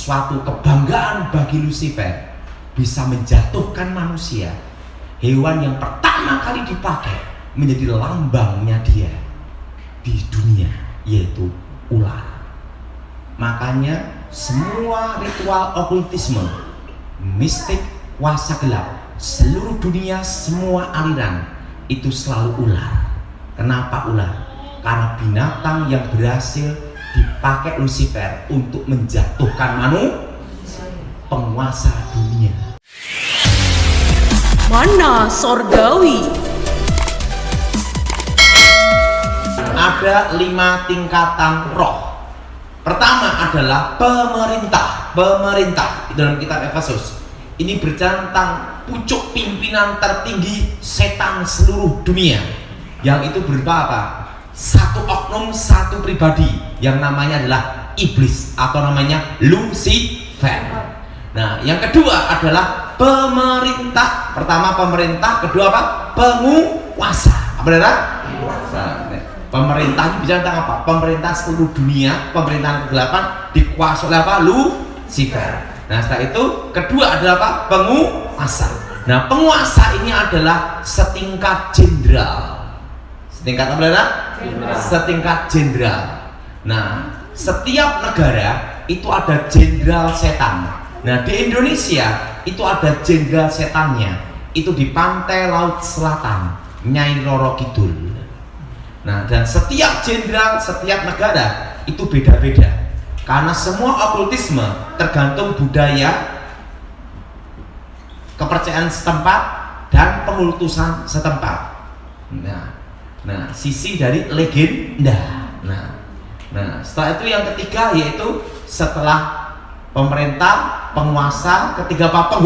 suatu kebanggaan bagi Lucifer bisa menjatuhkan manusia, hewan yang pertama kali dipakai menjadi lambangnya dia di dunia, yaitu ular. Makanya semua ritual okultisme, mistik, kuasa gelap, seluruh dunia, semua aliran itu selalu ular. Kenapa ular? Karena binatang yang berhasil dipakai Lucifer untuk menjatuhkan manusia, penguasa dunia. Mana sorgawi? Ada 5 tingkatan roh. Pertama adalah pemerintah. Pemerintah di dalam kitab Efesus ini berbicara tentang pucuk pimpinan tertinggi setan seluruh dunia, yang itu berupa apa? Satu oknum, satu pribadi yang namanya adalah iblis atau namanya Lucifer. Nah, yang kedua adalah pemerintah. Pertama pemerintah, kedua apa? Penguasa. Apa benar? Pemerintah ini bicara tentang apa? Pemerintah seluruh dunia, pemerintahan kegelapan dikuasai oleh apa? Lucifer. Nah, setelah itu kedua adalah apa? Penguasa. Nah, penguasa ini adalah setingkat jenderal. Setingkat apa, saudara? Setingkat jenderal. Nah, setiap negara itu ada jenderal setan. Nah, di Indonesia itu ada jenderal setannya. Itu di pantai Laut Selatan, Nyai Roro Kidul. Nah, dan setiap jenderal, setiap negara itu beda-beda. Karena semua okultisme tergantung budaya, kepercayaan setempat, dan pengultusan setempat. Nah, sisi dari legenda. Nah, setelah itu yang ketiga yaitu setelah pemerintah, penguasa, ketiga apa?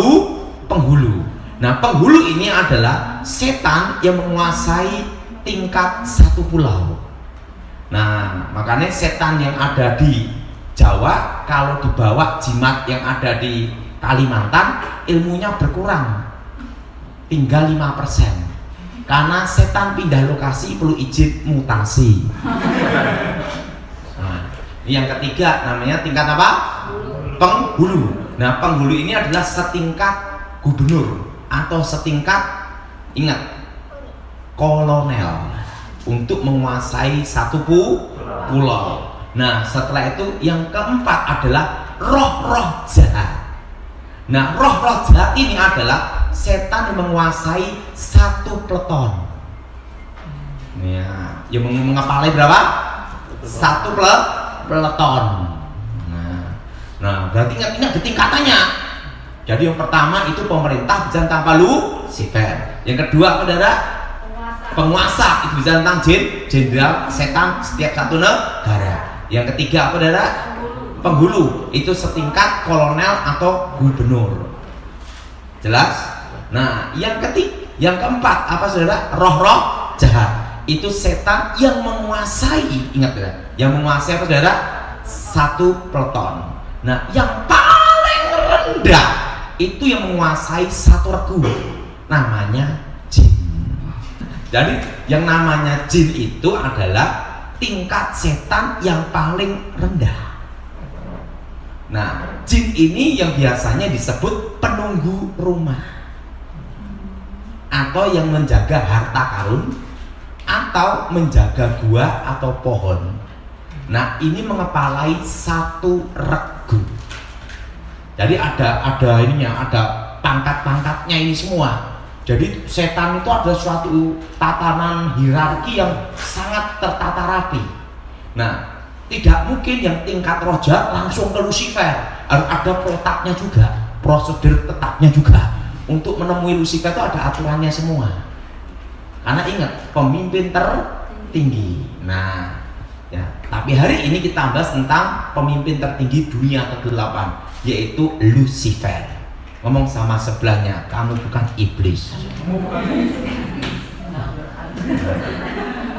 Penghulu. Nah, penghulu ini adalah setan yang menguasai tingkat satu pulau. Nah, makanya setan yang ada di Jawa kalau dibawa jimat yang ada di Kalimantan, ilmunya berkurang, tinggal 5%. Karena setan pindah lokasi perlu izin mutasi. Nah, yang ketiga namanya tingkat apa? Penghulu. Nah, penghulu ini adalah setingkat gubernur atau setingkat, ingat, kolonel untuk menguasai satu pulau. Nah, setelah itu yang keempat adalah roh-roh jahat. Nah, roh-roh jahat ini adalah setan yang menguasai satu peleton. Ya, yang mengepalai berapa? Satu peleton. Nah, berarti ingat tingkatannya. Jadi yang pertama itu pemerintah bisa tanpa Lucifer. Yang kedua apa, saudara? Penguasa itu bisa tentang jenderal setan setiap satu negara. Yang ketiga apa, saudara? Penghulu itu setingkat kolonel atau gubernur. Jelas? Nah, yang keempat apa, saudara? Roh-roh jahat itu setan yang menguasai, ingat ya, yang menguasai apa, saudara? Satu peleton. Nah, yang paling rendah itu yang menguasai satu regu, namanya jin. Jadi yang namanya jin itu adalah tingkat setan yang paling rendah. Nah, jin ini yang biasanya disebut penunggu rumah, atau yang menjaga harta karun, atau menjaga gua atau pohon. Nah, ini mengepalai satu regu. Jadi ada ininya, ada pangkat-pangkatnya ini semua. Jadi setan itu ada suatu tatanan hierarki yang sangat tertata rapi. Nah, tidak mungkin yang tingkat roh jahat langsung ke Lucifer. Harus ada protapnya juga, prosedur tetapnya juga. Untuk menemui Lucifer itu ada aturannya semua. Karena ingat, pemimpin tertinggi. Nah, ya, tapi hari ini kita bahas tentang pemimpin tertinggi dunia ke-8, yaitu Lucifer. Ngomong sama sebelahnya, kamu bukan iblis.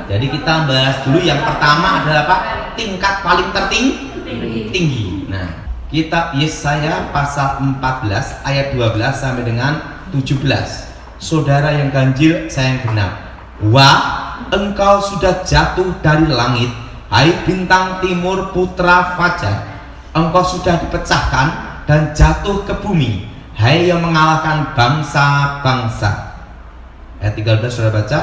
Jadi kita bahas dulu yang pertama adalah apa? Tingkat paling tinggi. Nah, kitab Yesaya pasal 14 ayat 12 sampai dengan 17. Saudara yang ganjil, saya yang genap. Wah, engkau sudah jatuh dari langit, hai bintang timur putra fajar. engkau sudah dipecahkan dan jatuh ke bumi, hai yang mengalahkan bangsa-bangsa. Ayat 13 sudah baca.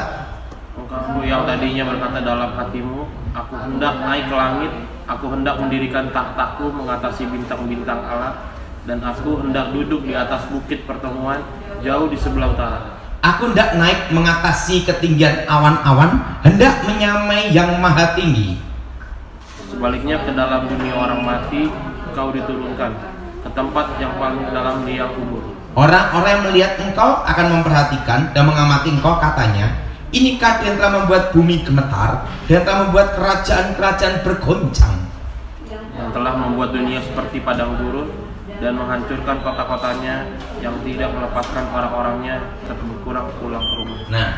Engkau yang tadinya berkata dalam hatimu, aku hendak naik ke langit, aku hendak mendirikan takhtaku mengatasi bintang-bintang Allah, dan aku hendak duduk di atas bukit pertemuan jauh di sebelah utara. Aku hendak naik mengatasi ketinggian awan-awan, hendak menyamai yang maha tinggi. Sebaliknya ke dalam dunia orang mati kau diturunkan, ke tempat yang paling dalam liang kubur. Orang-orang yang melihat engkau akan memperhatikan dan mengamati engkau, katanya, inikah dia yang telah membuat bumi gemetar dan telah membuat kerajaan-kerajaan bergoncang, Yang telah membuat dunia seperti padang gurun dan menghancurkan kota-kotanya, yang tidak melepaskan orang-orangnya serta berkurang pulang ke rumah. Nah,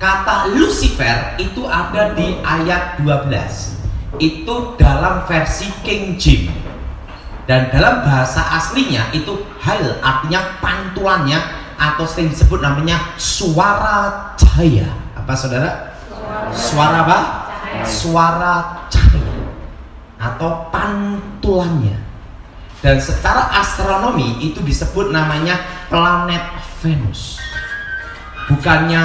kata Lucifer itu ada di ayat 12. Itu dalam versi King James. Dan dalam bahasa aslinya itu hal, artinya pantulannya atau sering disebut namanya suara cahaya. Apa saudara? Suara apa? Suara cahaya atau pantulannya. Dan secara astronomi itu disebut namanya planet Venus. Bukannya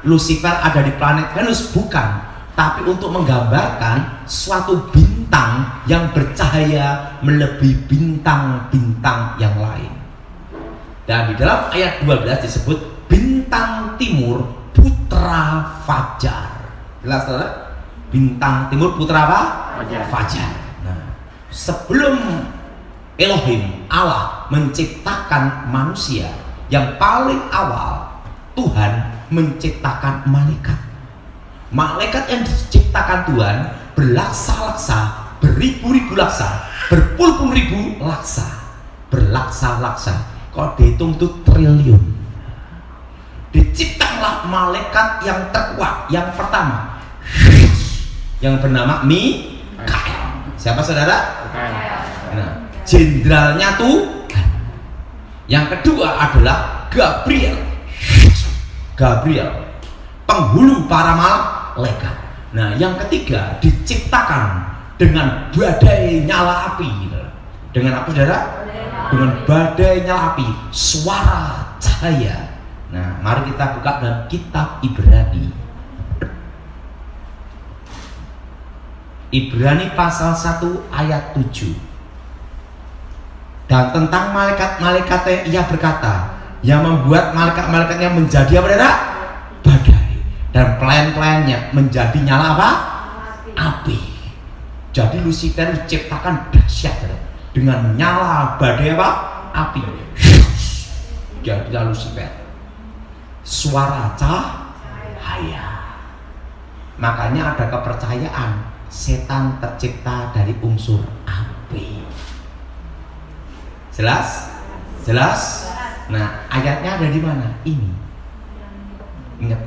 Lucifer ada di planet Venus, bukan, tapi untuk menggambarkan suatu bintang yang bercahaya melebihi bintang-bintang yang lain. Dan di dalam ayat 12 disebut bintang timur putra fajar. Jelas saudara? Bintang timur putra apa? Fajar. Fajar. Nah, sebelum Elohim, Allah menciptakan manusia, yang paling awal Tuhan menciptakan malaikat. Malaikat yang diciptakan Tuhan berlaksa-laksa, beribu-ribu laksa, berpuluh-puluh ribu laksa, berlaksa-laksa. Kalau dihitung itu triliun. Diciptakanlah malaikat yang terkuat, yang pertama, yang bernama Mikael. Siapa saudara? Nah, jenderalnya Tuhan. Yang kedua adalah Gabriel. Gabriel, penghulu para malaikat. Nah, yang ketiga diciptakan dengan badai nyala api. Dengan apa saudara? Dengan badai nyala api, suara cahaya. Nah, mari kita buka dalam kitab Ibrani. Ibrani pasal 1 ayat 7. Dan tentang malaikat-malaikatnya ia berkata, yang membuat malaikat-malaikatnya menjadi apa saudara? Badai. Dan pelayan-pelayannya menjadi nyala apa? Api. Jadi Lucifer diciptakan dahsyat saudara, dengan nyala badai apa? Api. Jadilah Lucifer, suara cahaya. Makanya ada kepercayaan setan tercipta dari unsur api. Jelas? Jelas? Nah, ayatnya ada di mana? Ini. Ingat,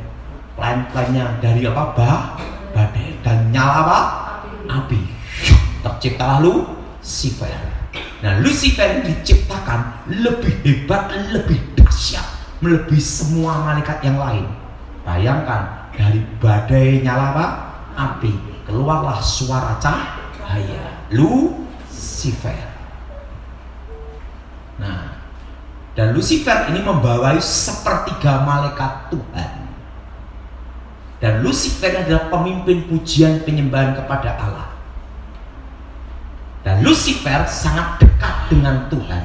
plan-plannya dari apa? Badai dan nyala apa? Api. Terciptalah Lucifer. Nah, Lucifer diciptakan lebih hebat, lebih dahsyat, melebihi semua malaikat yang lain. Bayangkan, dari badai nyala apa? Api, keluarlah suara cahaya, Lucifer. Nah, dan Lucifer ini membawai sepertiga malaikat Tuhan. Dan Lucifer adalah pemimpin pujian penyembahan kepada Allah. Dan Lucifer sangat dekat dengan Tuhan.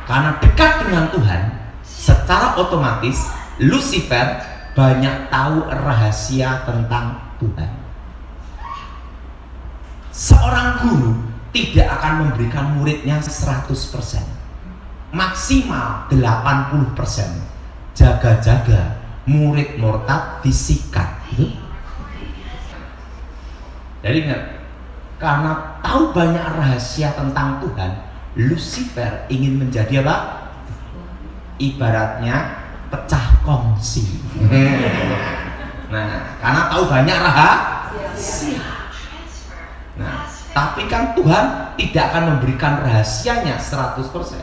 Karena dekat dengan Tuhan, secara otomatis Lucifer banyak tahu rahasia tentang Tuhan. Seorang guru tidak akan memberikan muridnya 100%, maksimal 80%. Jaga-jaga murid murtad disikat. Jadi ingat, karena tahu banyak rahasia tentang Tuhan, Lucifer ingin menjadi apa? Ibaratnya pecah kongsi. Nah, karena tahu banyak rahasia. Nah, tapi kan Tuhan tidak akan memberikan rahasianya 100%,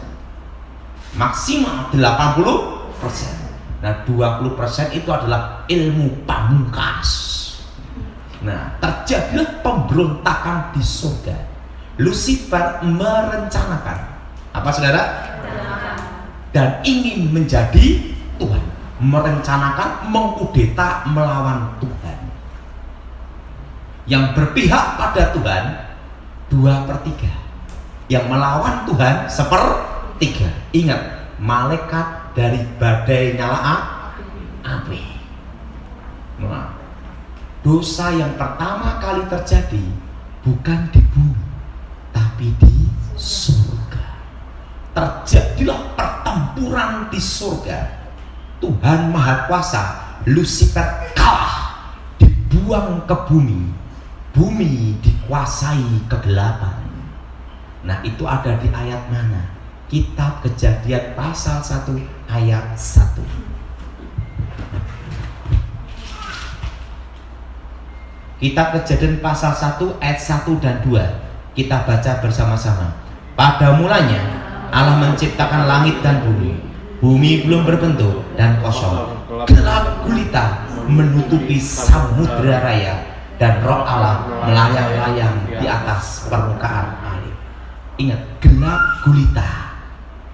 maksimal 80%. Nah, 20% itu adalah ilmu pamungkas. Nah, terjadilah pemberontakan di surga. Lucifer merencanakan apa saudara? Dan ingin menjadi Tuhan, merencanakan mengkudeta melawan Tuhan. Yang berpihak pada Tuhan 2/3, yang melawan Tuhan 1/3. Ingat, malaikat dari badai nyala api. Nah, dosa yang pertama kali terjadi bukan di bumi tapi di surga. Terjadilah pertempuran di surga. Tuhan Maha Kuasa, Lucifer kalah, dibuang ke bumi. Bumi dikuasai kegelapan. Nah, itu ada di ayat mana? Kitab Kejadian pasal 1 ayat 1. Kitab Kejadian pasal 1 ayat 1 dan 2. Kita baca bersama-sama. Pada mulanya Allah menciptakan langit dan bumi. Bumi belum berbentuk dan kosong. Gelap gulita menutupi samudera raya, dan roh Allah melayang-layang di atas permukaan air. Ingat, gelap gulita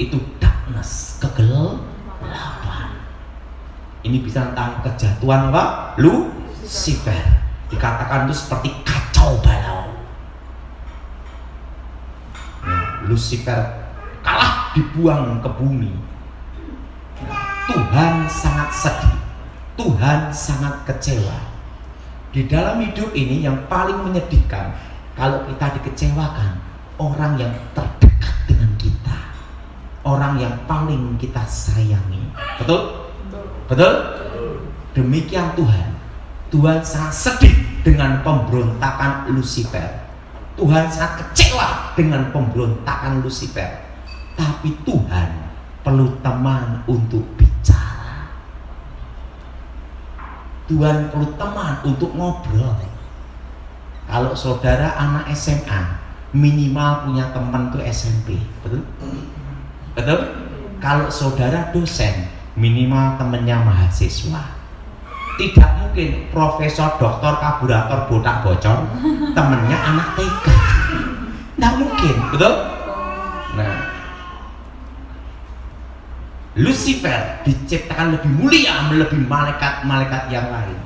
itu darkness, kegelapan. Ini bisa tentang kejatuhan apa? Lucifer. Dikatakan itu seperti kacau balau. Nah, Lucifer kalah, dibuang ke bumi. Tuhan sangat sedih, Tuhan sangat kecewa. Di dalam hidup ini yang paling menyedihkan kalau kita dikecewakan orang yang terdekat dengan kita, orang yang paling kita sayangi. Betul? Betul? Demikian Tuhan. Tuhan sangat sedih dengan pemberontakan Lucifer. Tuhan sangat kecewa dengan pemberontakan Lucifer. Tapi Tuhan perlu teman untuk bicara. Tuhan perlu teman untuk ngobrol. Kalau saudara anak SMA, minimal punya teman tuh SMP, betul? Betul? Kalau saudara dosen, minimal temennya mahasiswa. Tidak mungkin profesor, doktor, kaburator, botak bocor, temennya anak TK. Tidak mungkin, betul? Nah, Lucifer diciptakan lebih mulia melebihi malaikat-malaikat yang lain.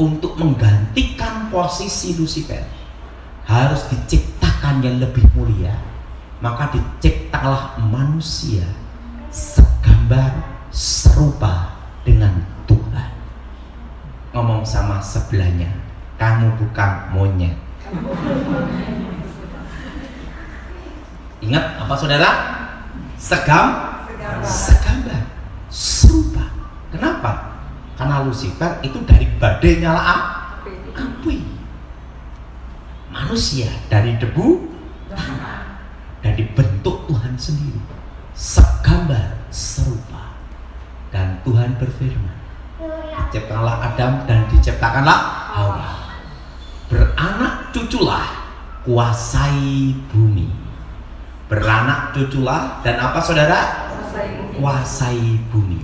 Untuk menggantikan posisi Lucifer harus diciptakan yang lebih mulia. Maka diciptalah manusia segambar serupa dengan Tuhan. Ngomong sama sebelahnya, kamu bukan monyet. Ingat apa saudara? Segambar, serupa. Kenapa? Karena Lucifer itu dari badai nyala api. Manusia dari debu tanah, dan dibentuk Tuhan sendiri, segambar, serupa. Dan Tuhan berfirman, diciptakanlah Adam dan diciptakanlah Hawa. Beranak cuculah, kuasai bumi. Beranak cuculah dan apa saudara? Kuasai bumi.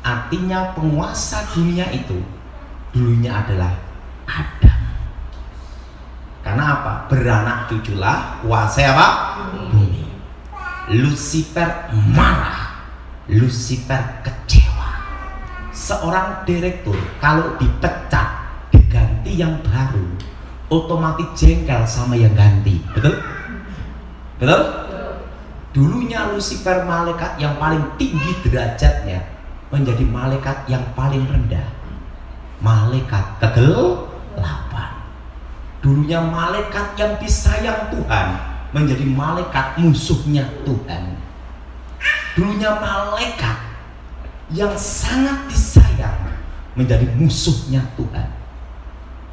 Artinya penguasa dunia itu dulunya adalah Adam. Karena apa? Beranak cuculah, kuasai apa? Bumi. Lucifer marah, Lucifer kecewa. Seorang direktur kalau dipecat diganti yang baru, otomatis jengkel sama yang ganti. Betul? Betul? Dulunya Lucifer malaikat yang paling tinggi derajatnya menjadi malaikat yang paling rendah, malaikat kegelapan. Dulunya malaikat yang disayang Tuhan menjadi malaikat musuhnya Tuhan. Dulunya malaikat yang sangat disayang menjadi musuhnya Tuhan.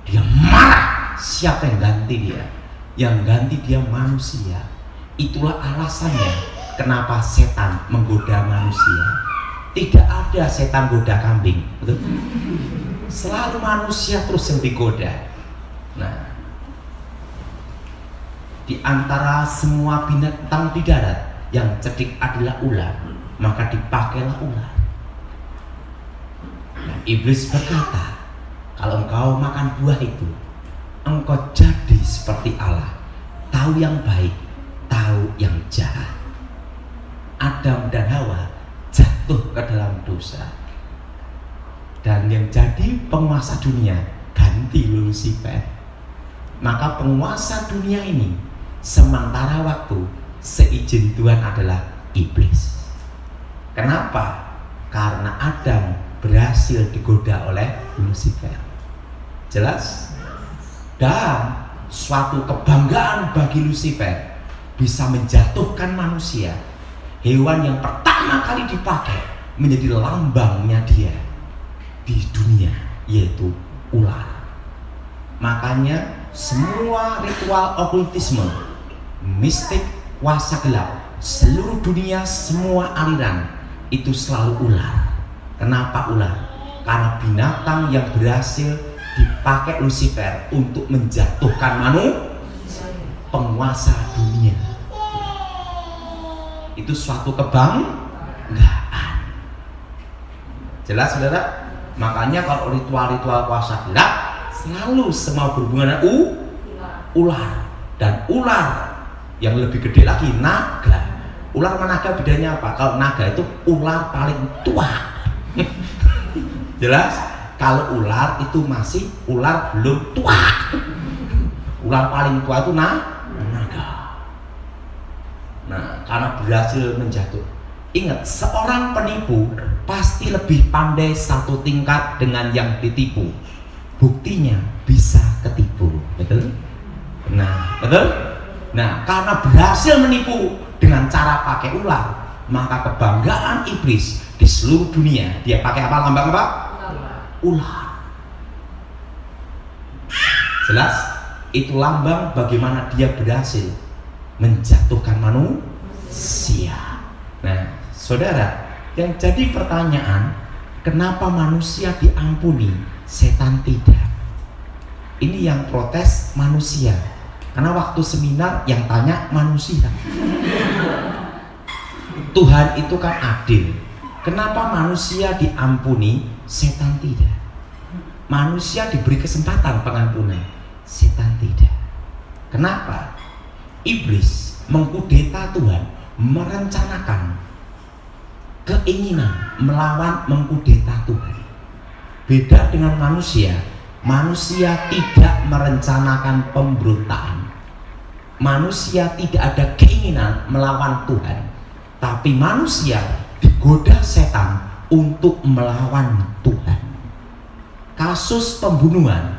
Dia marah, siapa yang ganti dia? Yang ganti dia manusia. Itulah alasannya kenapa setan menggoda manusia. Tidak ada setan goda kambing, betul? Selalu manusia terus yang digoda. Nah, di antara semua binatang di darat yang cerdik adalah ular, maka dipakailah ular. Nah, iblis berkata, kalau engkau makan buah itu, engkau jadi seperti Allah, tahu yang baik, tahu yang jahat. Adam dan Hawa jatuh ke dalam dosa, dan yang jadi penguasa dunia ganti Lucifer. Maka penguasa dunia ini sementara waktu seizin Tuhan adalah iblis. Kenapa? Karena Adam berhasil digoda oleh Lucifer. Jelas? Dan suatu kebanggaan bagi Lucifer bisa menjatuhkan manusia, hewan yang pertama kali dipakai menjadi lambangnya dia di dunia, yaitu ular. Makanya semua ritual okultisme, mistik, kuasa gelap, seluruh dunia, semua aliran itu selalu ular. Kenapa ular? Karena binatang yang berhasil dipakai Lucifer untuk menjatuhkan penguasa dunia. Itu suatu kebanggaan. Jelas saudara? Makanya kalau ritual-ritual kuasa gelap selalu semua berhubungan dengan ular. Dan ular yang lebih gede lagi naga. Ular sama naga bedanya apa? Kalau naga itu ular paling tua. Jelas? Kalau ular itu masih ular belum tua. Ular paling tua itu naga. Nah, karena berhasil menjatuh. Ingat, seorang penipu pasti lebih pandai satu tingkat dengan yang ditipu. Buktinya bisa ketipu, betul? Nah, betul? Nah, karena berhasil menipu dengan cara pakai ular, maka kebanggaan iblis di seluruh dunia, dia pakai apa? Lambang apa? Ular. Jelas? Itu lambang bagaimana dia berhasil menjatuhkan manusia. Nah, saudara, yang jadi pertanyaan, kenapa manusia diampuni, setan tidak? Ini yang protes manusia. Karena waktu seminar yang tanya manusia. Tuhan itu kan adil. Kenapa manusia diampuni, setan tidak? Manusia diberi kesempatan pengampunan, setan tidak. Kenapa? Iblis mengkudeta Tuhan, merencanakan keinginan melawan mengkudeta Tuhan. Beda dengan manusia. Manusia tidak merencanakan pemberontakan. Manusia tidak ada keinginan melawan Tuhan, tapi manusia digoda setan untuk melawan Tuhan. Kasus pembunuhan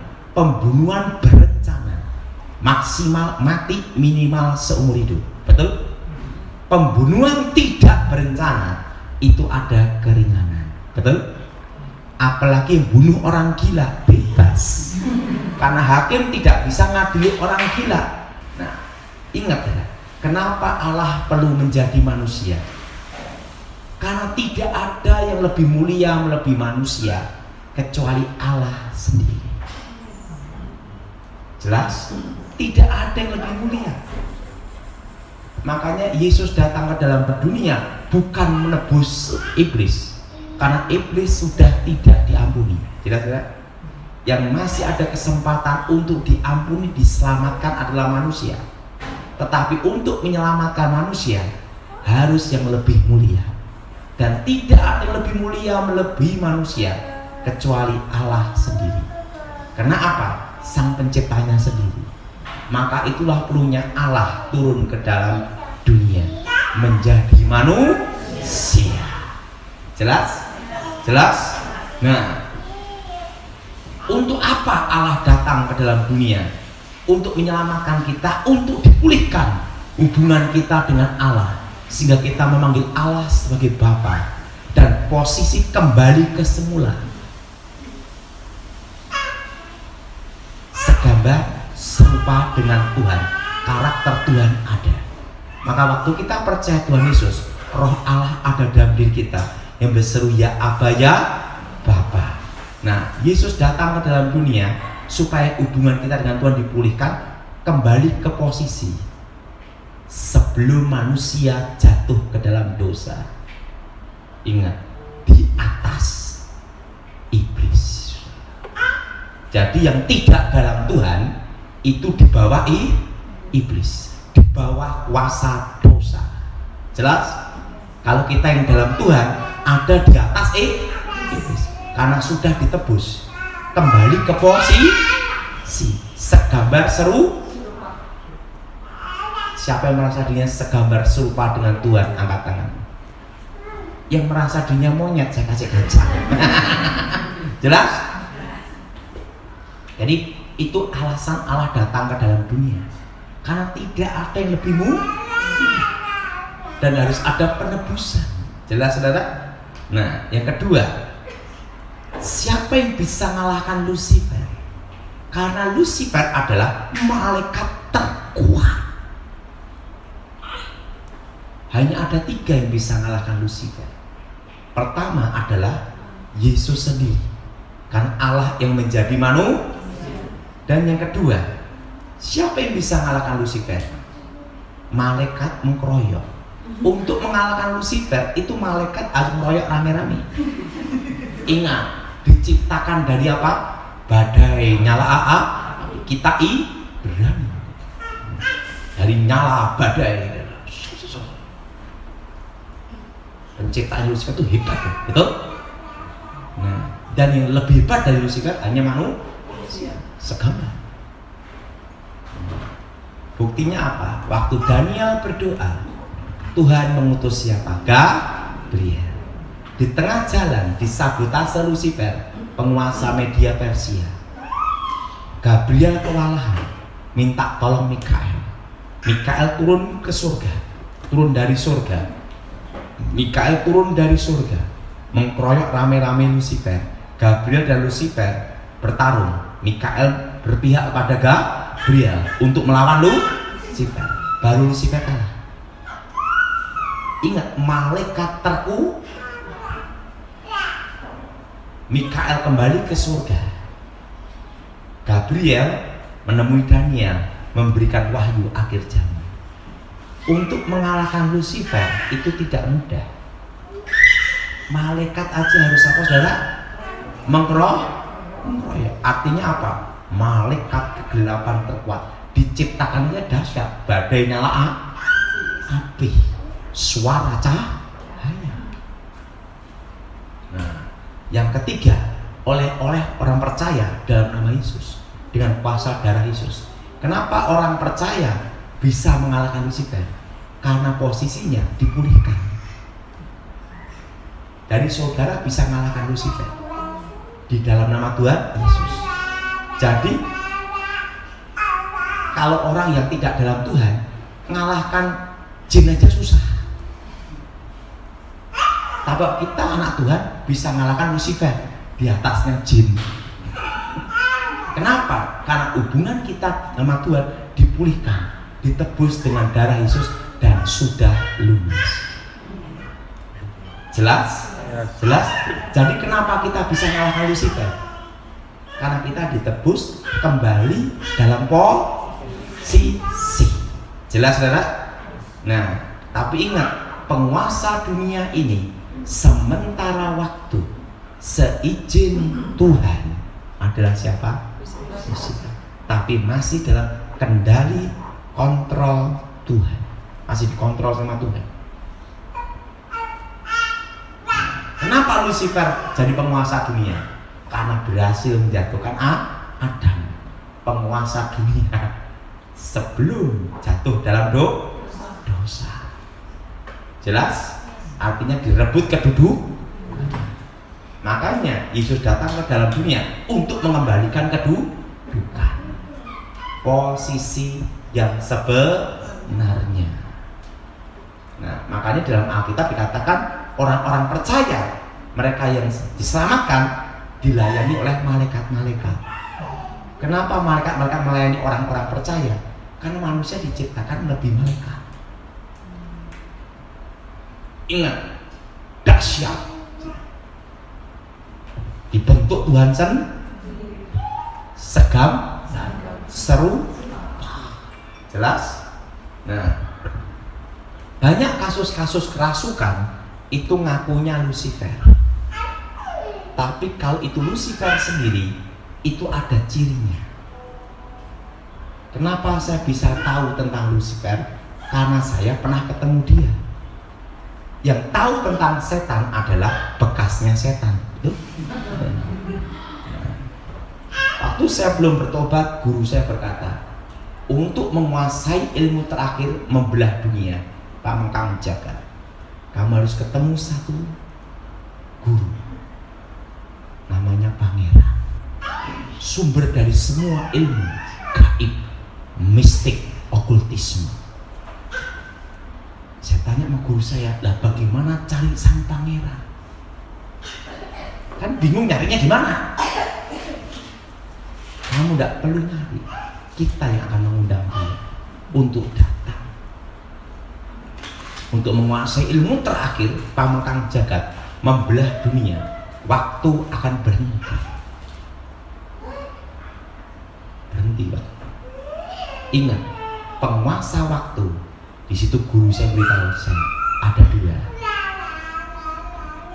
berencana, maksimal mati, minimal seumur hidup. Betul? Pembunuhan tidak berencana itu ada keringanan. Betul? Apalagi yang bunuh orang gila bebas, karena hakim tidak bisa ngadili orang gila. Nah, ingat ya, kenapa Allah perlu menjadi manusia? Karena tidak ada yang lebih mulia melebihi manusia kecuali Allah sendiri. Jelas? Tidak ada yang lebih mulia. Makanya Yesus datang ke dalam dunia bukan menebus iblis, karena iblis sudah tidak diampuni. Jelas tidak? Yang masih ada kesempatan untuk diampuni, diselamatkan adalah manusia. Tetapi untuk menyelamatkan manusia harus yang lebih mulia. Dan tidak ada yang lebih mulia melebihi manusia kecuali Allah sendiri. Karena apa? Sang penciptanya sendiri. Maka itulah perlunya Allah turun ke dalam dunia menjadi manusia. Jelas? Jelas? Nah, untuk apa Allah datang ke dalam dunia? Untuk menyelamatkan kita, untuk dipulihkan hubungan kita dengan Allah, sehingga kita memanggil Allah sebagai Bapa dan posisi kembali ke semula. Segambar serupa dengan Tuhan, karakter Tuhan ada. Maka waktu kita percaya Tuhan Yesus, Roh Allah ada dalam diri kita yang berseru ya Aba ya Bapa. Nah, Yesus datang ke dalam dunia supaya hubungan kita dengan Tuhan dipulihkan, kembali ke posisi sebelum manusia jatuh ke dalam dosa. Ingat, di atas iblis. Jadi yang tidak dalam Tuhan itu di bawah iblis. di bawah kuasa dosa. Jelas? Kalau kita yang dalam Tuhan ada di atas iblis, karena sudah ditebus, kembali ke posisi segambar seru. Siapa yang merasa dirinya segambar serupa dengan Tuhan, angkat tangan. Yang merasa dirinya monyet, saya kasih kaca. Jelas? Jadi itu alasan Allah datang ke dalam dunia, karena tidak ada yang lebih mulia dan harus ada penebusan. Jelas, saudara? Nah, yang kedua, siapa yang bisa mengalahkan Lucifer? Karena Lucifer adalah malaikat terkuat. Hanya ada 3 yang bisa mengalahkan Lucifer. Pertama adalah Yesus sendiri, karena Allah yang menjadi manusia. Dan yang kedua, siapa yang bisa mengalahkan Lucifer? Malaikat mengkeroyok. Untuk mengalahkan Lucifer itu malaikat harus mengeroyok rame-rame. Ingat, diciptakan dari apa? Badai, nyala api. Kita berani dari nyala badai. Penciptaan Lucifer itu hebat, betul? Nah, dan yang lebih hebat dari Lucifer hanya manusia, segambar. Buktinya apa? Waktu Daniel berdoa, Tuhan mengutus siapa? Gabriel. Di tengah jalan disabotase Lucifer, penguasa media Persia. Gabriel kewalahan, minta tolong Mikael. Mikael turun ke surga, turun dari surga. Mikael turun dari surga, mengkeroyok rame-rame Lucifer. Gabriel dan Lucifer bertarung. Mikael berpihak kepada Gabriel untuk melawan Lucifer. Baru Lucifer kalah. Ingat, malaikat terkuat. Mikael kembali ke surga. Gabriel menemui Daniel, memberikan wahyu akhir zaman. Untuk mengalahkan Lucifer itu tidak mudah. Malaikat aja harus apa, saudara? Mengkeroyok. Artinya apa? Malaikat kegelapan terkuat. Diciptakannya dahsyat, badai nyala api, suara cahaya. Nah, yang ketiga, oleh orang percaya dalam nama Yesus, dengan kuasa darah Yesus. Kenapa orang percaya bisa mengalahkan Lucifer? Karena posisinya dipulihkan. Dari saudara bisa mengalahkan Lucifer di dalam nama Tuhan Yesus. Jadi kalau orang yang tidak dalam Tuhan mengalahkan jin aja susah. Tapi kita anak Tuhan bisa mengalahkan Lucifer, di atasnya jin. Kenapa? Karena hubungan kita sama Tuhan dipulihkan, ditebus dengan darah Yesus dan sudah lunas. Jelas? Jelas? Jadi kenapa kita bisa mengalahkan Lucifer? Karena kita ditebus kembali dalam posisi. Jelas, saudara? Nah, tapi ingat, penguasa dunia ini sementara waktu seizin Tuhan adalah siapa? Lucifer. Tapi masih dalam kendali kontrol Tuhan, masih dikontrol sama Tuhan. Kenapa Lucifer jadi penguasa dunia? Karena berhasil menjatuhkan Adam, penguasa dunia, sebelum jatuh dalam dosa. Jelas? Artinya direbut kedudukan. Makanya Yesus datang ke dalam dunia untuk mengembalikan kedudukan, posisi yang sebenarnya. Nah, makanya dalam Alkitab dikatakan orang-orang percaya, mereka yang diselamatkan dilayani oleh malaikat-malaikat. Kenapa malaikat-malaikat melayani orang-orang percaya? Karena manusia diciptakan lebih malaikat. Ingat, dahsyat, dibentuk Tuhan segam, seru. Jelas? Nah, banyak kasus-kasus kerasukan itu ngakunya Lucifer. Tapi kalau itu Lucifer sendiri, itu ada cirinya. Kenapa saya bisa tahu tentang Lucifer? Karena saya pernah ketemu dia. Yang tahu tentang setan adalah bekasnya setan. Betul? Waktu saya belum bertobat, guru saya berkata, untuk menguasai ilmu terakhir membelah dunia, Pak Mengkang jaga, kamu harus ketemu satu guru, namanya Pangeran, sumber dari semua ilmu gaib, mistik, okultisme. Saya tanya sama guru saya, lah bagaimana cari sang pangeran? Kan bingung nyarinya di mana? Kamu tidak perlu nyari, kita yang akan mengundang dia untuk datang. Untuk menguasai ilmu terakhir Pamengkang Jagat, membelah dunia, waktu akan berhenti. Berhenti, Pak. Ingat, penguasa waktu. Di situ guru saya beritahu saya ada dua,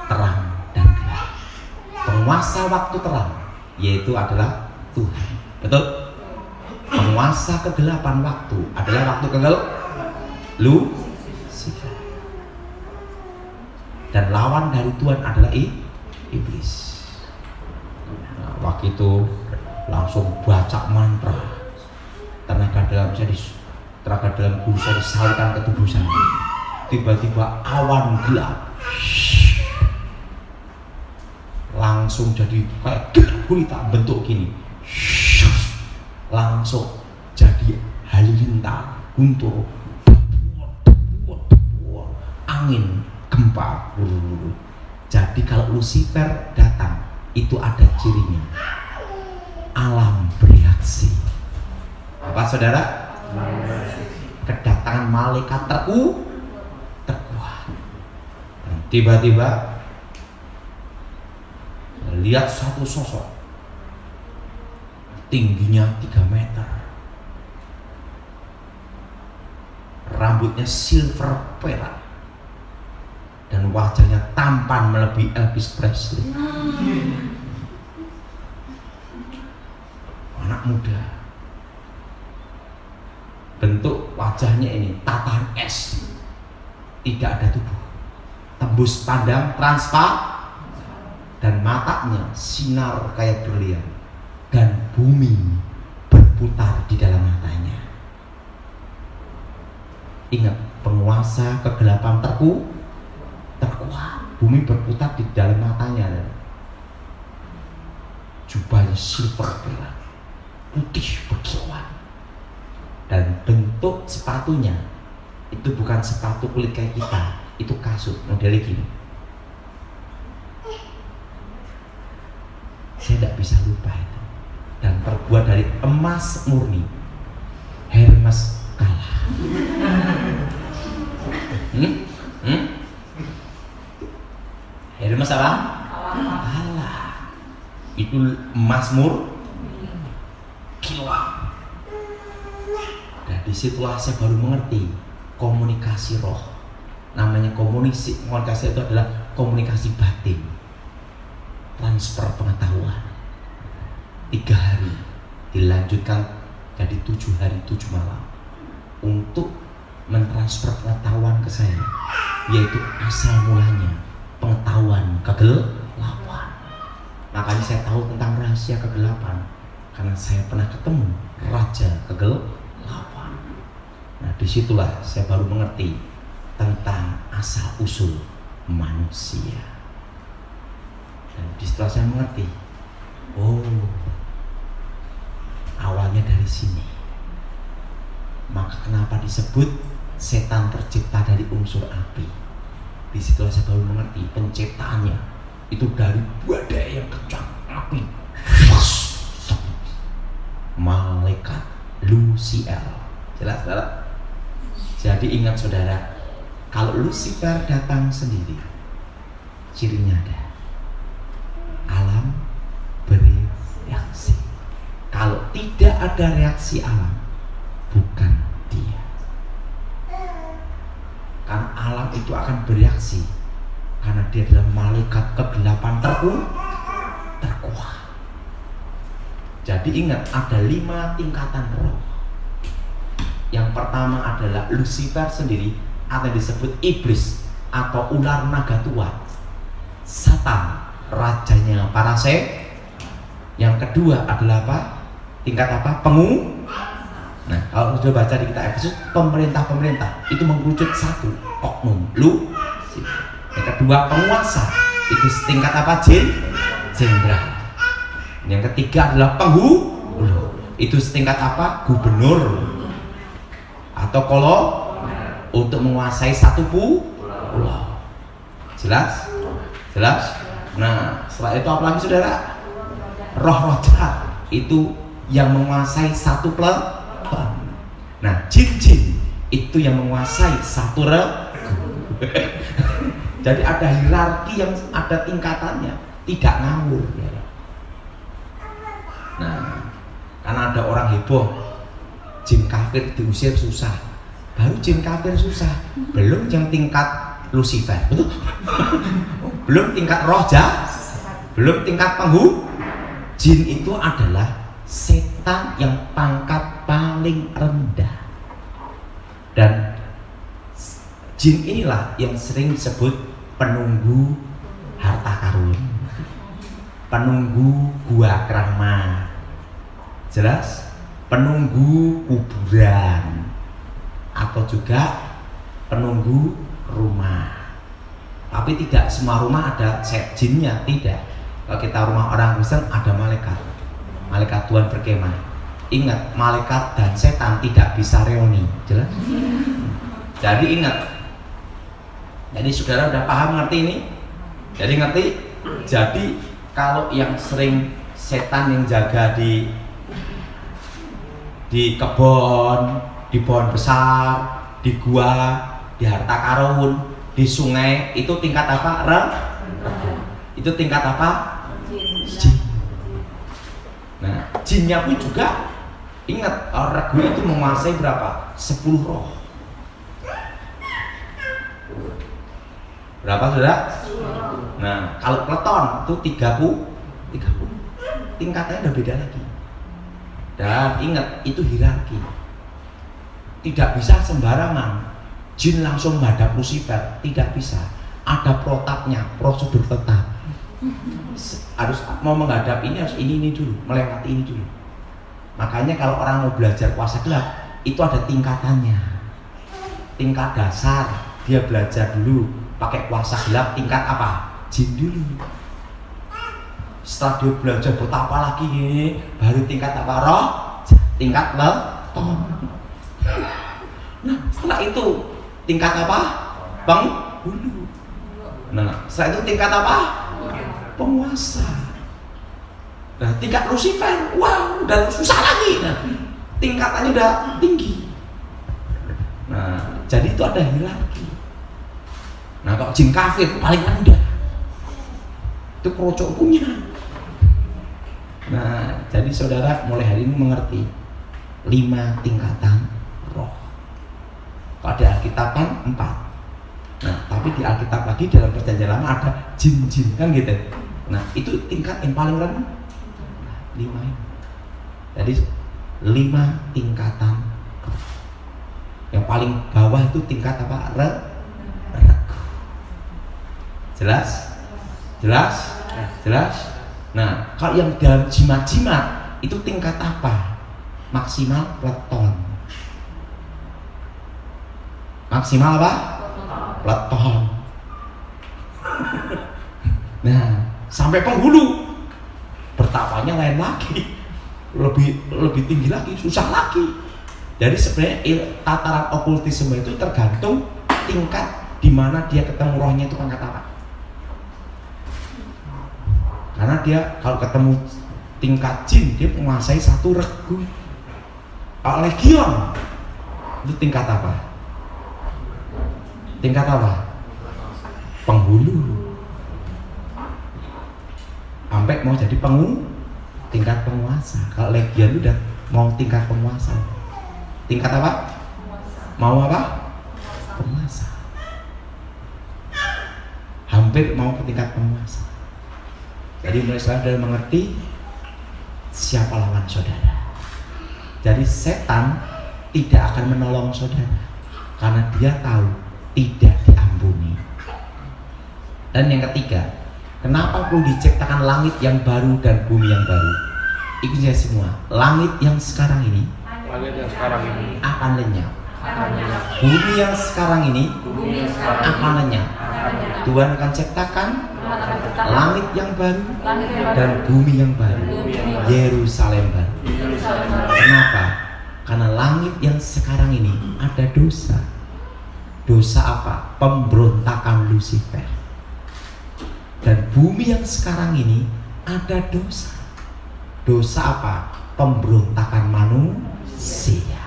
terang dan gelap. Penguasa waktu terang yaitu adalah Tuhan, betul? Penguasa kegelapan waktu adalah waktu Lucifer. Dan lawan dari Tuhan adalah iblis. Nah, waktu itu langsung baca mantra, tenaga dalam guru saya disalurkan ke tubuh saya. Tiba-tiba awan gelap langsung jadi kayak gulita bentuk gini, langsung jadi halilintar, guntur, angin, gempa. Jadi kalau Lucifer datang itu ada cirinya, alam bereaksi. Apa saudara? Kedatangan malaikat terkuat. Tiba-tiba lihat satu sosok tingginya 3 meter, rambutnya silver perak, dan wajahnya tampan melebihi Elvis Presley. Anak muda, bentuk wajahnya ini tatahan es, tidak ada tubuh, tembus pandang transparan, dan matanya sinar kayak berlian, dan bumi berputar di dalam matanya. Ingat, penguasa kegelapan terkuat, bumi berputar di dalam matanya. Jubahnya silver perak, putih berkilauan, dan bentuk sepatunya itu bukan sepatu kulit kayak kita, itu kasut modelnya gini. Saya tidak bisa lupa itu, dan terbuat dari emas murni. Hermes kalah. Hermes apa? Kalah. Itu emas kiloan. Dan disitulah saya baru mengerti komunikasi roh. Namanya komunikasi itu adalah komunikasi batin, transfer pengetahuan. 3 hari dilanjutkan jadi 7 hari 7 malam untuk mentransfer pengetahuan ke saya, yaitu asal mulanya pengetahuan kegelapan. Makanya saya tahu tentang rahasia kegelapan, karena saya pernah ketemu raja kegelapan. Nah, disitulah saya baru mengerti tentang asal usul manusia. Dan setelah saya mengerti, oh, awalnya dari sini. Maka kenapa disebut setan tercipta dari unsur api? Di situ saya baru mengerti penciptaannya itu dari badai yang kencang, api. Malaikat Lucifer. Jelas, saudara? Jadi ingat saudara, kalau Lucifer datang sendiri, cirinya ada alam bereaksi. Kalau tidak ada reaksi alam, bukan dia. Karena alam itu akan bereaksi, karena dia adalah malaikat kegelapan terkuat. Jadi ingat, ada 5 tingkatan roh. Yang pertama adalah Lucifer sendiri, atau disebut iblis atau ular naga tua, Satan, rajanya para Yang kedua adalah apa? Tingkat apa? Nah, kalau sudah baca di kitab Efesus, pemerintah itu mengerucut satu, oknum, yang kedua penguasa, itu tingkat apa? Jenderal. Yang ketiga adalah penghulu, itu setingkat apa? Gubernur. Atau kalau untuk menguasai satu pulau. Jelas? Nah, setelah itu apa lagi saudara? Roh jahat itu yang menguasai satu planet. Nah, jin itu yang menguasai satu regu. Jadi ada hierarki yang ada tingkatannya, tidak ngawur ya. Nah, karena ada orang heboh, jin kafir diusir susah. Baru jin kafir susah, belum yang tingkat Lucifer, betul? Belum tingkat roh jahat, belum tingkat penghulu. Jin itu adalah setan yang pangkat paling rendah, dan jin inilah yang sering disebut penunggu harta karun, penunggu gua keramat, jelas, penunggu kuburan, atau juga penunggu rumah. Tapi tidak semua rumah ada jinnya, tidak. Kalau kita rumah orang Kristen ada malaikat Tuhan berkemah. Ingat, malaikat dan setan tidak bisa reuni, jelas. Jadi ingat, jadi saudara udah paham, ngerti ini? Jadi ngerti? Jadi kalau yang sering setan yang jaga di pohon besar, di gua, di harta karun, di sungai, itu tingkat apa? Itu tingkat apa? Jin. Nah, jinnya pun juga ingat, regu itu menguasai berapa? 10 roh. Berapa saudara? Nah, kalau Pleton itu 30 tingkatannya udah beda lagi. Dan ingat, itu hierarki. Tidak bisa sembarangan jin langsung menghadap Lucifer, tidak bisa. Ada protapnya, prosedur tetap. Harus mau menghadap ini, harus ini dulu, melewati ini dulu. Makanya kalau orang mau belajar kuasa gelap, itu ada tingkatannya. Tingkat dasar, dia belajar dulu pakai kuasa gelap tingkat apa? Jin dulu. Setelah dia belajar betapa lagi ini, baru tingkat apa? Roh, tingkat Pleton. Nah, setelah itu tingkat apa? Penghulu. Nah, setelah itu tingkat apa? Penguasa. Nah, tingkat Lucifer, wow, udah susah lagi. Nah, tingkatannya udah tinggi. Nah, jadi itu ada hierarki. Nah, kalau jin kafir paling rendah, itu kerocok punya. Nah, jadi saudara mulai hari ini mengerti 5 tingkatan roh. Pada Alkitab kan 4. Nah, tapi di Alkitab lagi dalam Perjanjian Lama ada jin-jin kan gitu. Nah, itu tingkat yang paling rendah 5 ini. Jadi 5 tingkatan. Yang paling bawah itu tingkat apa? Regu. Jelas? Nah, kalau yang dalam jimat-jimat itu tingkat apa? Maksimal Pleton. Maksimal apa? Pleton. Nah, sampai penghulu bertapanya lain lagi, lebih tinggi lagi, susah lagi. Jadi sebenarnya tataran okultisme itu tergantung tingkat di mana dia ketemu rohnya itu pangkat apa. Karena dia kalau ketemu tingkat jin, dia menguasai satu regu. Kalau legion itu tingkat apa? Tingkat apa? Penghulu. Sampai mau jadi tingkat penguasa. Kalau legion udah mau tingkat penguasa. Tingkat apa? Mau apa? Penguasa. Hampir mau ke tingkat penguasa. Jadi mulai saudara mengerti siapa lawan saudara. Jadi setan tidak akan menolong saudara, karena dia tahu tidak diampuni. Dan yang ketiga, kenapa perlu diciptakan langit yang baru dan bumi yang baru? Ikuti semua, langit yang sekarang ini akan lenyap, bumi yang sekarang ini akan lenyap. Tuhan akan ciptakan langit yang baru dan bumi yang baru, Yerusalem baru. Kenapa? Karena langit yang sekarang ini ada dosa. Dosa apa? Pemberontakan Lucifer. Dan bumi yang sekarang ini ada dosa. Dosa apa? Pemberontakan manusia.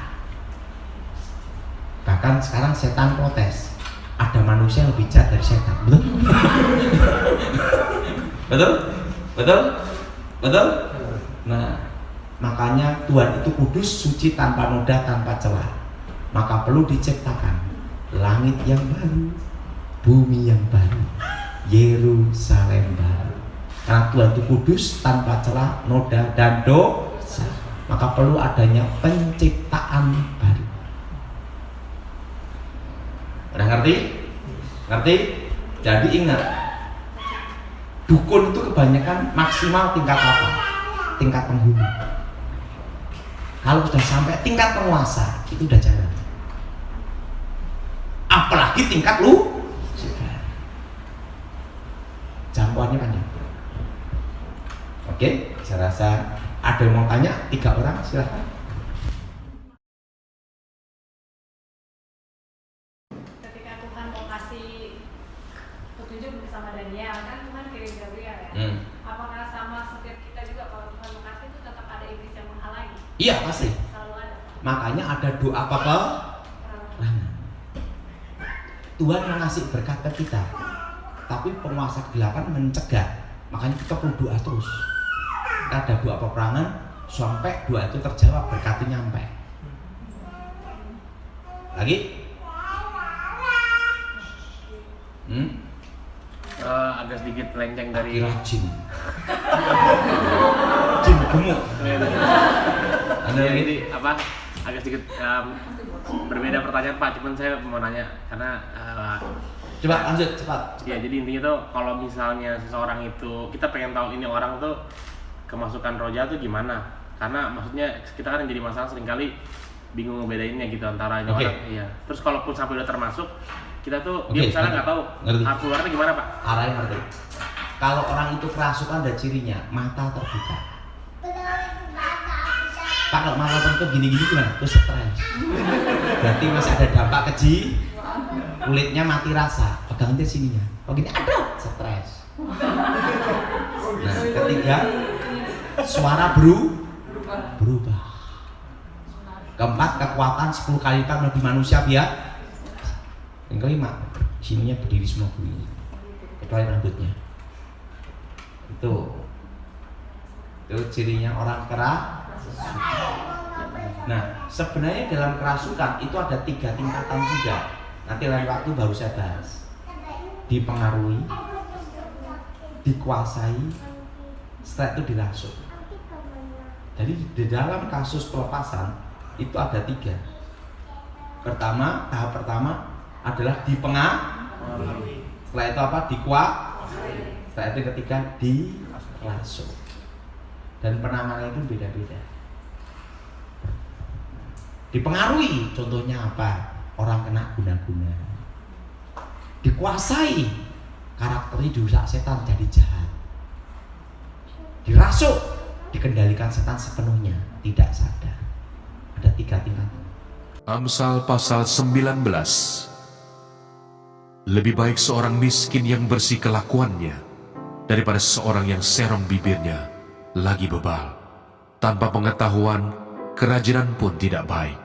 Bahkan sekarang setan protes, ada manusia yang lebih jahat dari setan. Betul? Betul? Betul? Betul? Nah, makanya Tuhan itu kudus, suci, tanpa noda, tanpa celah. Maka perlu diciptakan langit yang baru, bumi yang baru, Yerusalem baru. Karena Tuhan itu kudus, tanpa celah, noda, dan dosa. Maka perlu adanya penciptaan baru. Udah ngerti? Ngerti? Jadi ingat, dukun itu kebanyakan maksimal tingkat apa? Tingkat penghulu. Kalau sudah sampai tingkat penguasa, itu udah jarang. Apalagi tingkat lu, jangkauannya panjang. Oke, saya rasa ada yang mau tanya, 3 orang silahkan. Ketika Tuhan mau kasih petunjuk bersama Daniel, kan Tuhan kirim Gabriel ya. Apakah sama setiap kita juga kalau Tuhan mau kasih itu tetap ada iblis yang menghalangi? Iya pasti. Selalu ada. Makanya ada doa peperangan. Tuhan mengasih berkat ke kita, tapi penguasa kegelapan mencegah. Makanya kita perlu doa terus. Kita ada doa peperangan sampai doa itu terjawab, berkat itu nyampe. Lagi? Agak sedikit melenceng dari Kira jin. Jin gemuk. Anda ini apa? Agak sedikit berbeda pertanyaan Pak, cuman saya mau nanya karena Coba lanjut cepat. ya jadi intinya tuh kalau misalnya seseorang itu kita pengen tahu ini orang tuh kemasukan roh jahat tuh gimana? Karena maksudnya kita kan yang jadi masalah seringkali bingung ngebedainnya gitu antara ini orang. Iya. Terus kalaupun sampai udah termasuk, kita tuh dia misalnya nggak tahu keluarnya gimana Pak? Arahnya ngerti. Kalau orang itu kerasukan ada cirinya, mata terbuka. Pak, kalau mata tertutup gini-gini gimana? Terus stres. Berarti masih ada dampak keji, kulitnya mati rasa. Pegang di sininya. Oh gini, aduh, stres. Nah, ketiga, suara berubah. Keempat, kekuatan 10 kali lipat lebih manusia biar. Yang kelima, sininya berdiri semua bunyi, kecuali rambutnya. Itu cirinya orang Nah, sebenarnya dalam kerasukan itu ada 3 tingkatan juga. Nanti lain waktu baru saya bahas. Dipengaruhi, dikuasai, setelah itu dirasuk. Jadi di dalam kasus pelepasan itu ada 3. Tahap pertama adalah dipengaruhi. Setelah itu apa? Dikuasai. Setelah itu ketiga dirasuk. Dan penanganannya itu beda-beda. Dipengaruhi, contohnya apa? Orang kena guna-guna. Dikuasai, karakternya dirusak setan jadi jahat. Dirasuk, dikendalikan setan sepenuhnya, tidak sadar. Ada 3 tingkatan. Amsal pasal 19. Lebih baik seorang miskin yang bersih kelakuannya daripada seorang yang serong bibirnya lagi bebal. Tanpa pengetahuan, kerajinan pun tidak baik.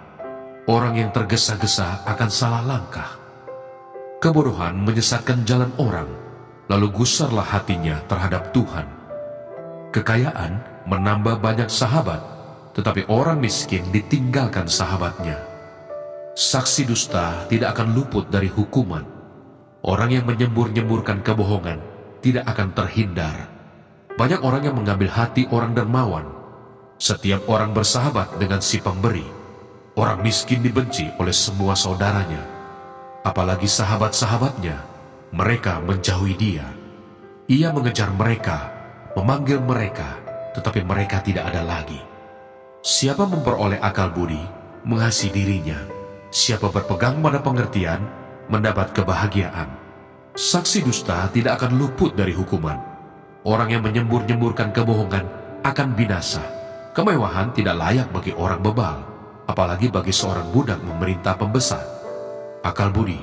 Orang yang tergesa-gesa akan salah langkah. Kebodohan menyesatkan jalan orang, lalu gusarlah hatinya terhadap Tuhan. Kekayaan menambah banyak sahabat, tetapi orang miskin ditinggalkan sahabatnya. Saksi dusta tidak akan luput dari hukuman. Orang yang menyembur-nyemburkan kebohongan tidak akan terhindar. Banyak orang yang mengambil hati orang dermawan. Setiap orang bersahabat dengan si pemberi, Orang miskin dibenci oleh semua saudaranya, apalagi sahabat-sahabatnya. Mereka menjauhi dia. Ia mengejar mereka, memanggil mereka, tetapi mereka tidak ada lagi. Siapa memperoleh akal budi, mengasihi dirinya. Siapa berpegang pada pengertian, mendapat kebahagiaan. Saksi dusta tidak akan luput dari hukuman. Orang yang menyembur-nyemburkan kebohongan akan binasa. Kemewahan tidak layak bagi orang bebal, apalagi bagi seorang budak memerintah pembesar. Akal budi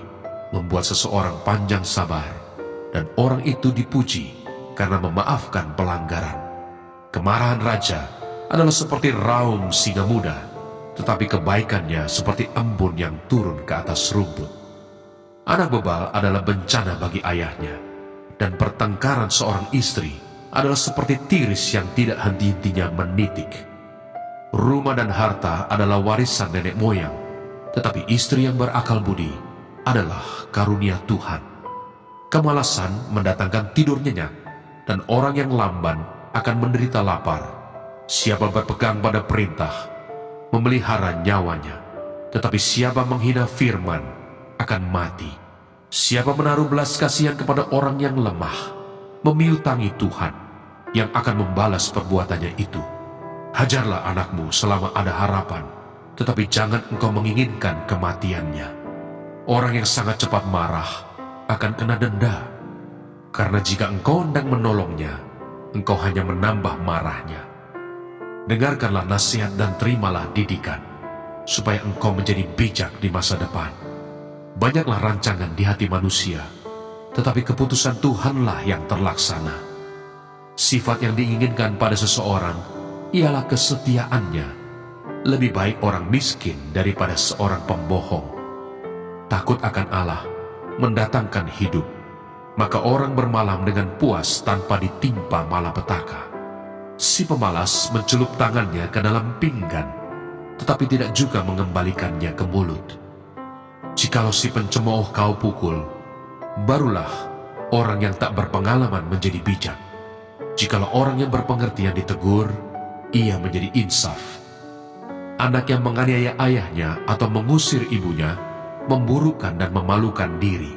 membuat seseorang panjang sabar, dan orang itu dipuji karena memaafkan pelanggaran. Kemarahan raja adalah seperti raung singa muda, tetapi kebaikannya seperti embun yang turun ke atas rumput. Anak bebal adalah bencana bagi ayahnya, dan pertengkaran seorang istri adalah seperti tiris yang tidak henti-hentinya menitik. Rumah dan harta adalah warisan nenek moyang, tetapi istri yang berakal budi adalah karunia Tuhan. Kemalasan mendatangkan tidur nyenyak, dan orang yang lamban akan menderita lapar. Siapa berpegang pada perintah, memelihara nyawanya, tetapi siapa menghina firman akan mati. Siapa menaruh belas kasihan kepada orang yang lemah, memiutangi Tuhan yang akan membalas perbuatannya itu. Hajarlah anakmu selama ada harapan, tetapi jangan engkau menginginkan kematiannya. Orang yang sangat cepat marah akan kena denda, karena jika engkau hendak menolongnya, engkau hanya menambah marahnya. Dengarkanlah nasihat dan terimalah didikan, supaya engkau menjadi bijak di masa depan. Banyaklah rancangan di hati manusia, tetapi keputusan Tuhanlah yang terlaksana. Sifat yang diinginkan pada seseorang ialah kesetiaannya. Lebih baik orang miskin daripada seorang pembohong. Takut akan Allah mendatangkan hidup, maka orang bermalam dengan puas tanpa ditimpa malapetaka. Si pemalas mencelup tangannya ke dalam pinggan, tetapi tidak juga mengembalikannya ke mulut. Jikalau si pencemooh kau pukul, barulah orang yang tak berpengalaman menjadi bijak. Jikalau orang yang berpengertian ditegur, ia menjadi insaf. Anak yang menganiaya ayahnya atau mengusir ibunya, memburukkan dan memalukan diri.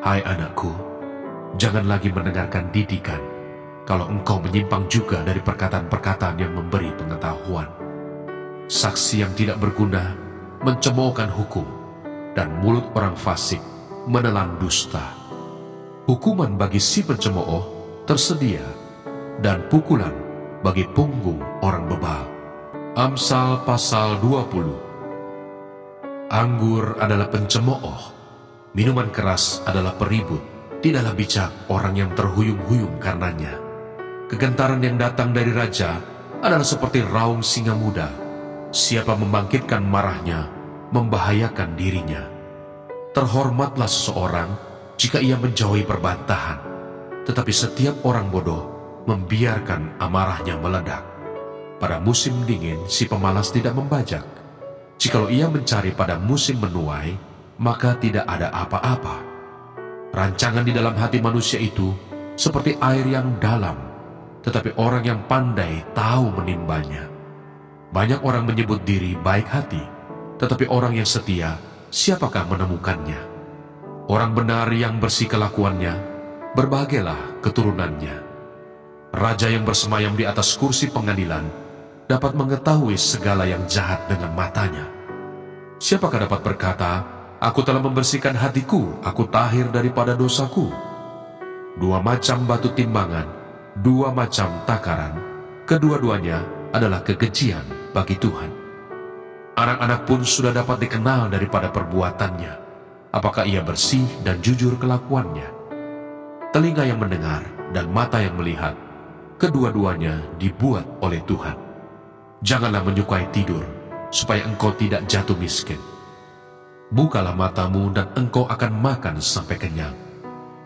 Hai anakku, jangan lagi mendengarkan didikan, kalau engkau menyimpang juga dari perkataan-perkataan yang memberi pengetahuan. Saksi yang tidak berguna mencemoohkan hukum, dan mulut orang fasik menelan dusta. Hukuman bagi si pencemooh tersedia, dan pukulan bagi punggung orang bebal. Amsal pasal 20. Anggur adalah pencemooh, minuman keras adalah peribut. Tidaklah bijak orang yang terhuyung-huyung karenanya. Kegentaran yang datang dari raja adalah seperti raung singa muda. Siapa membangkitkan marahnya, membahayakan dirinya. Terhormatlah seseorang jika ia menjauhi perbantahan, tetapi setiap orang bodoh membiarkan amarahnya meledak. Pada musim dingin, si pemalas tidak membajak. Jikalau ia mencari pada musim menuai, maka tidak ada apa-apa. Rancangan di dalam hati manusia itu seperti air yang dalam, tetapi orang yang pandai tahu menimbanya. Banyak orang menyebut diri baik hati, tetapi orang yang setia, siapakah menemukannya? Orang benar yang bersih kelakuannya, berbahagialah keturunannya. Raja yang bersemayam di atas kursi pengadilan dapat mengetahui segala yang jahat dengan matanya. Siapakah dapat berkata, aku telah membersihkan hatiku, aku tahir daripada dosaku? Dua macam batu timbangan, dua macam takaran, kedua-duanya adalah kekejian bagi Tuhan. Anak-anak pun sudah dapat dikenal daripada perbuatannya, apakah ia bersih dan jujur kelakuannya. Telinga yang mendengar dan mata yang melihat, kedua-duanya dibuat oleh Tuhan. Janganlah menyukai tidur, supaya engkau tidak jatuh miskin. Bukalah matamu dan engkau akan makan sampai kenyang.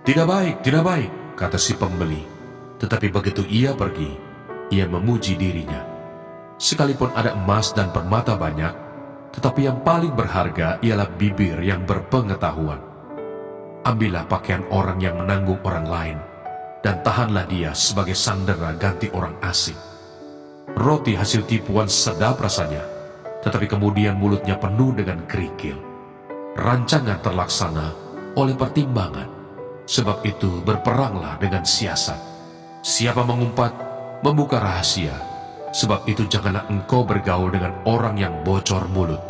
Tidak baik, kata si pembeli. Tetapi begitu ia pergi, ia memuji dirinya. Sekalipun ada emas dan permata banyak, tetapi yang paling berharga ialah bibir yang berpengetahuan. Ambillah pakaian orang yang menanggung orang lain, dan tahanlah dia sebagai sandera ganti orang asing. Roti hasil tipuan sedap rasanya, tetapi kemudian mulutnya penuh dengan kerikil. Rancangan terlaksana oleh pertimbangan, sebab itu berperanglah dengan siasat. Siapa mengumpat, membuka rahasia, sebab itu janganlah engkau bergaul dengan orang yang bocor mulut.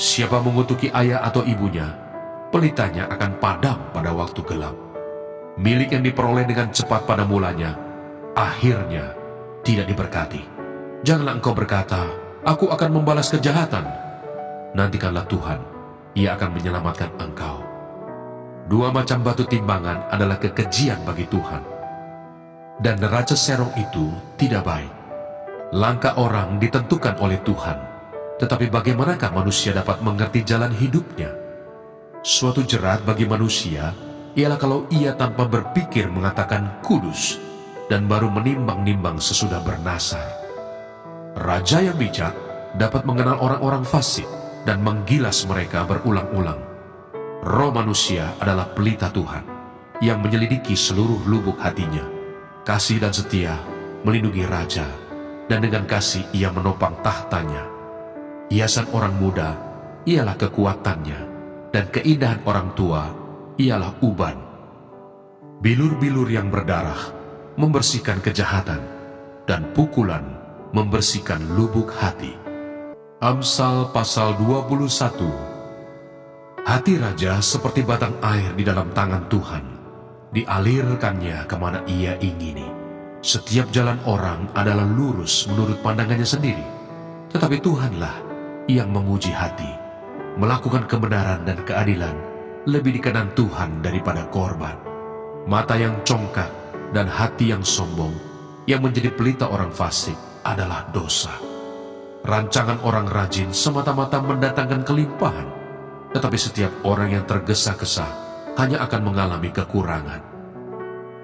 Siapa mengutuki ayah atau ibunya, pelitanya akan padam pada waktu gelap. Milik yang diperoleh dengan cepat pada mulanya, akhirnya tidak diberkati. Janganlah engkau berkata, aku akan membalas kejahatan. Nantikanlah Tuhan, Ia akan menyelamatkan engkau. Dua macam batu timbangan adalah kekejian bagi Tuhan, dan neraca serong itu tidak baik. Langkah orang ditentukan oleh Tuhan, tetapi bagaimanakah manusia dapat mengerti jalan hidupnya? Suatu jerat bagi manusia ialah kalau ia tanpa berpikir mengatakan kudus, dan baru menimbang-nimbang sesudah bernasar. Raja yang bijak dapat mengenal orang-orang fasik dan menggilas mereka berulang-ulang. Roh manusia adalah pelita Tuhan yang menyelidiki seluruh lubuk hatinya. Kasih dan setia melindungi raja, dan dengan kasih ia menopang tahtanya. Hiasan orang muda ialah kekuatannya, dan keindahan orang tua ialah uban. Bilur-bilur yang berdarah membersihkan kejahatan, dan pukulan membersihkan lubuk hati. Amsal pasal 21. Hati raja seperti batang air di dalam tangan Tuhan, dialirkannya kemana ia ingini. Setiap jalan orang adalah lurus menurut pandangannya sendiri, tetapi Tuhanlah yang menguji hati. Melakukan kebenaran dan keadilan lebih dikenan Tuhan daripada korban. Mata yang congkak dan hati yang sombong yang menjadi pelita orang fasik adalah dosa. Rancangan orang rajin semata-mata mendatangkan kelimpahan, tetapi setiap orang yang tergesa-gesa hanya akan mengalami kekurangan.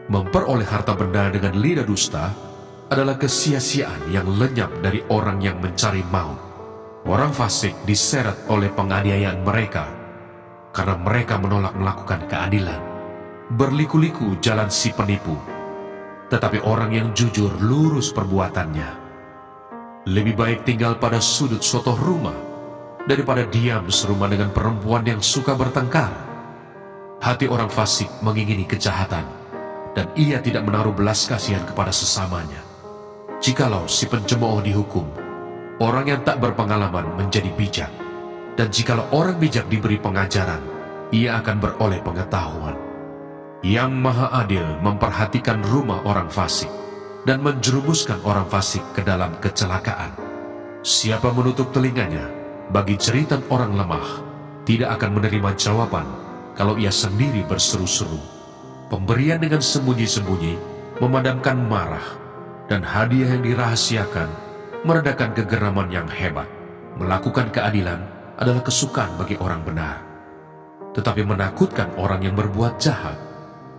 Memperoleh harta benda dengan lidah dusta adalah kesia-siaan yang lenyap dari orang yang mencari maut. Orang fasik diseret oleh penganiayaan mereka karena mereka menolak melakukan keadilan. Berliku-liku jalan si penipu, tetapi orang yang jujur lurus perbuatannya. Lebih baik tinggal pada sudut suatu rumah daripada diam serumah dengan perempuan yang suka bertengkar. Hati orang fasik mengingini kejahatan, dan ia tidak menaruh belas kasihan kepada sesamanya. Jikalau si pencemooh dihukum, orang yang tak berpengalaman menjadi bijak, dan jikalau orang bijak diberi pengajaran, ia akan beroleh pengetahuan. Yang Maha Adil memperhatikan rumah orang fasik dan menjerumuskan orang fasik ke dalam kecelakaan. Siapa menutup telinganya bagi cerita orang lemah, tidak akan menerima jawaban kalau ia sendiri berseru-seru. Pemberian dengan sembunyi-sembunyi memadamkan marah, dan hadiah yang dirahasiakan meredakan kegeraman yang hebat. Melakukan keadilan adalah kesukaan bagi orang benar, tetapi menakutkan orang yang berbuat jahat.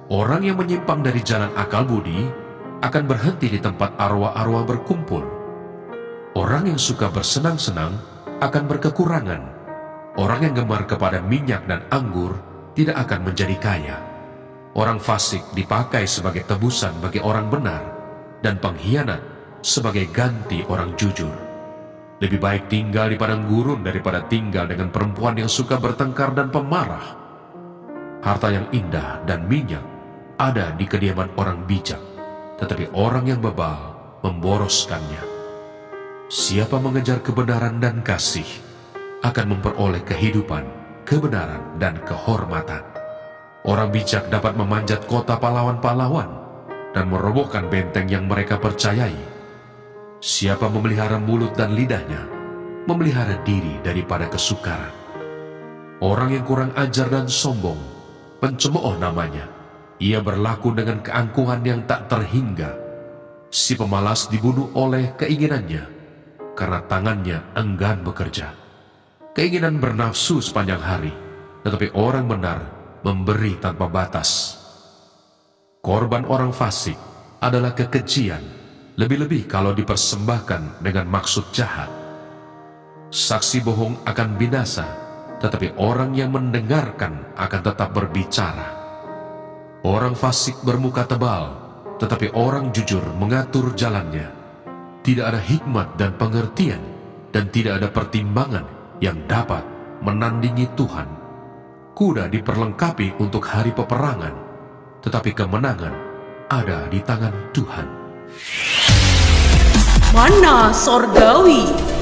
Orang yang menyimpang dari jalan akal budi akan berhenti di tempat arwah-arwah berkumpul. Orang yang suka bersenang-senang akan berkekurangan. Orang yang gemar kepada minyak dan anggur tidak akan menjadi kaya. Orang fasik dipakai sebagai tebusan bagi orang benar, dan pengkhianat sebagai ganti orang jujur. Lebih baik tinggal di padang gurun daripada tinggal dengan perempuan yang suka bertengkar dan pemarah. Harta yang indah dan minyak ada di kediaman orang bijak, tetapi orang yang bebal memboroskannya. Siapa mengejar kebenaran dan kasih akan memperoleh kehidupan, kebenaran, dan kehormatan. Orang bijak dapat memanjat kota pahlawan-pahlawan dan merobohkan benteng yang mereka percayai. Siapa memelihara mulut dan lidahnya, memelihara diri daripada kesukaran. Orang yang kurang ajar dan sombong, pencemooh namanya. Ia berlaku dengan keangkuhan yang tak terhingga. Si pemalas dibunuh oleh keinginannya, karena tangannya enggan bekerja. Keinginan bernafsu sepanjang hari, tetapi orang benar memberi tanpa batas. Korban orang fasik adalah kekejian, lebih-lebih kalau dipersembahkan dengan maksud jahat. Saksi bohong akan binasa, tetapi orang yang mendengarkan akan tetap berbicara. Orang fasik bermuka tebal, tetapi orang jujur mengatur jalannya. Tidak ada hikmat dan pengertian dan tidak ada pertimbangan yang dapat menandingi Tuhan. Kuda diperlengkapi untuk hari peperangan, tetapi kemenangan ada di tangan Tuhan. Mana Sorgawi.